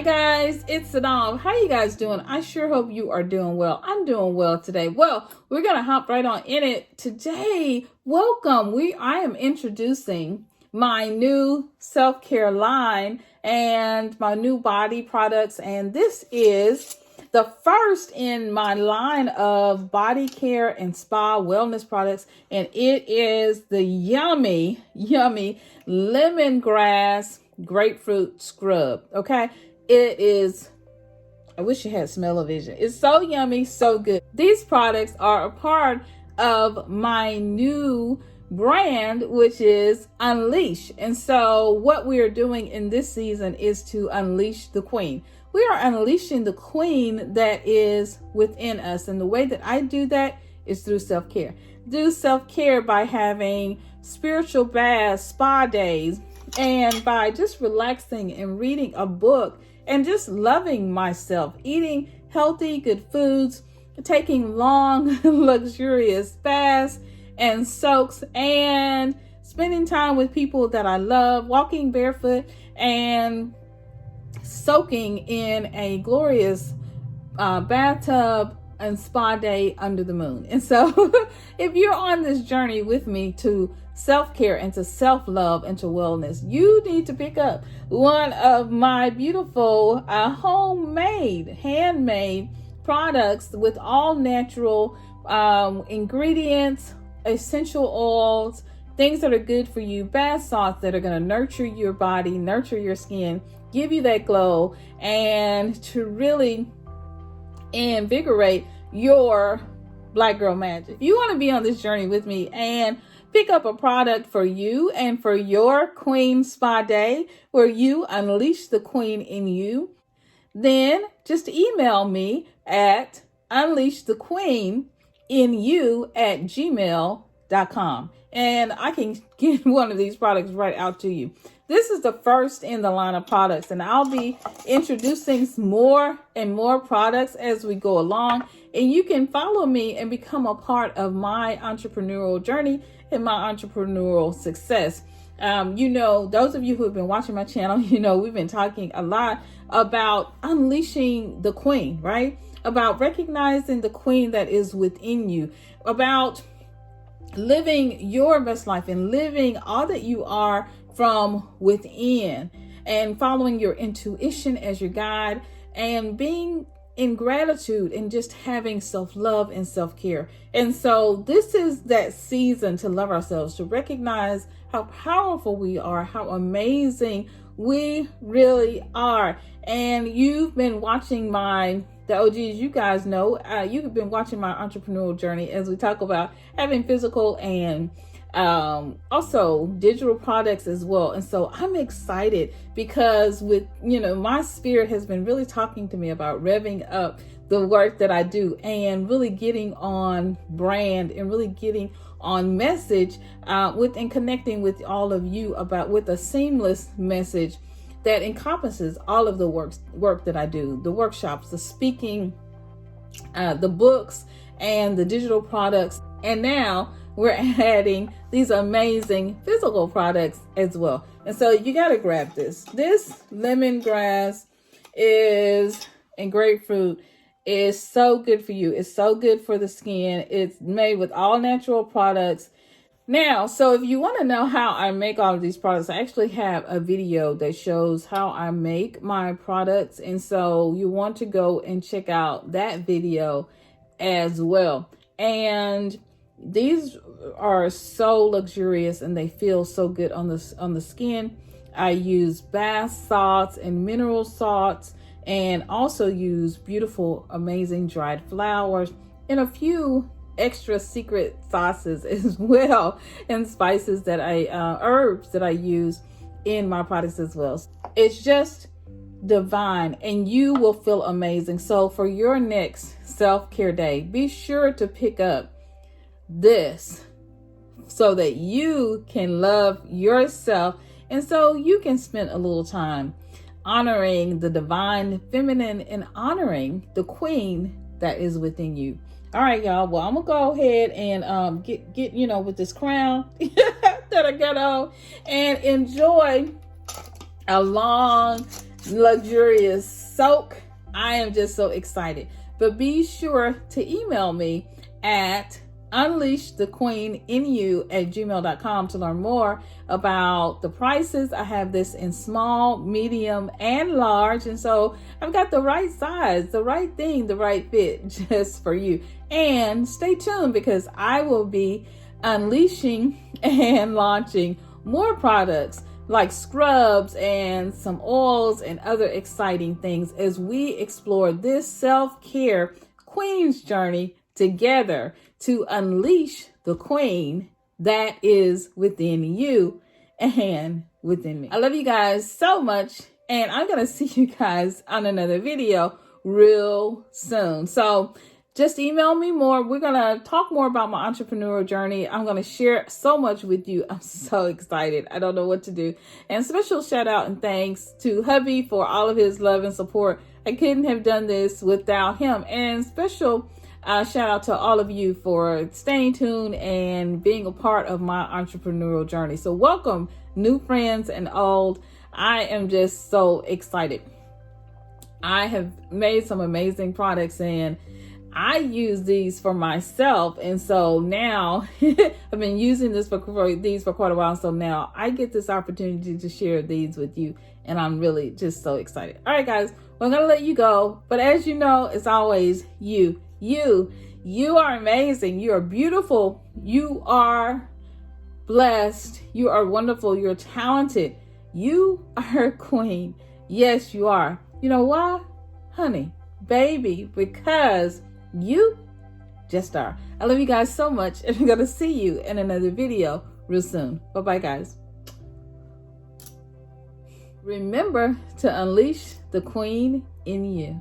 guys, it's Synolve. How you guys doing? I sure hope you are doing well. I'm doing well today. Well, we're gonna hop right on in it today. Welcome. I am introducing my new self-care line and my new body products, and this is the first in my line of body care and spa wellness products, and it is the yummy lemongrass grapefruit scrub. Okay, it is, I wish you had smell-o-vision. It's so yummy, so good. These products are a part of my new brand, which is Unleash. And so what we are doing in this season is to unleash the queen. We are unleashing the queen that is within us. And the way that I do that is through self-care. Do self-care by having spiritual baths, spa days, and by just relaxing and reading a book and just loving myself, eating healthy, good foods, taking long, luxurious baths and soaks, and spending time with people that I love, walking barefoot and soaking in a glorious bathtub and spa day under the moon. And so if you're on this journey with me to self-care and to self-love and to wellness, you need to pick up one of my beautiful homemade, handmade products with all natural ingredients, essential oils, things that are good for you, bath salts that are going to nurture your body, nurture your skin, give you that glow, and to really invigorate your black girl magic. If you want to be on this journey with me and pick up a product for you and for your queen spa day where you unleash the queen in you, then just email me at unleashthequeenNU@gmail.com and I can get one of these products right out to you. This is the first in the line of products, and I'll be introducing more and more products as we go along. And you can follow me and become a part of my entrepreneurial journey and my entrepreneurial success. Those of you who have been watching my channel, we've been talking a lot about unleashing the queen, right? About recognizing the queen that is within you, about living your best life and living all that you are from within, and following your intuition as your guide, and being in gratitude and just having self-love and self-care. And so this is that season to love ourselves, to recognize how powerful we are, how amazing we really are. And you've been watching the OGs, you guys know, you've been watching my entrepreneurial journey as we talk about having physical and also digital products as well. And so I'm excited because my spirit has been really talking to me about revving up the work that I do and really getting on brand and really getting on message and connecting with all of you with a seamless message that encompasses all of the work that I do, the workshops, the speaking, the books, and the digital products. And now we're adding these amazing physical products as well. And so you got to grab this. This lemongrass and grapefruit is so good for you. It's so good for the skin. It's made with all natural products. Now, so if you want to know how I make all of these products, I actually have a video that shows how I make my products. And so you want to go and check out that video as well. And these are so luxurious and they feel so good on the skin. I use bath salts and mineral salts, and also use beautiful, amazing dried flowers and a few extra secret sauces as well, and spices that herbs that I use in my products as well. It's just divine and you will feel amazing. So for your next self-care day, be sure to pick up this so that you can love yourself, and so you can spend a little time honoring the divine feminine and honoring the queen that is within you. All right, y'all. Well, I'm gonna go ahead and get with this crown that I got on and enjoy a long luxurious soak. I am just so excited. But be sure to email me at UNLEASHtheQueenNU@gmail.com to learn more about the prices. I have this in small, medium, and large. And so I've got the right size, the right thing, the right fit just for you. And stay tuned because I will be unleashing and launching more products like scrubs and some oils and other exciting things as we explore this self-care queen's journey together to unleash the queen that is within you and within me. I love you guys so much, and I'm going to see you guys on another video real soon. So just email me more. We're going to talk more about my entrepreneurial journey. I'm going to share so much with you. I'm so excited. I don't know what to do. And special shout out and thanks to hubby for all of his love and support. I couldn't have done this without him. And special shout out to all of you for staying tuned and being a part of my entrepreneurial journey. So welcome, new friends and old. I am just so excited. I have made some amazing products and I use these for myself. And so now I've been using this for quite a while. So now I get this opportunity to share these with you. And I'm really just so excited. All right, guys, we're going to let you go. But as you know, as always, you are amazing. You are beautiful. You are blessed. You are wonderful. You're talented. You are a queen. Yes, you are. You know why? Honey, baby, because you just are. I love you guys so much, and I'm going to see you in another video real soon. Bye-bye, guys. Remember to unleash the queen in you.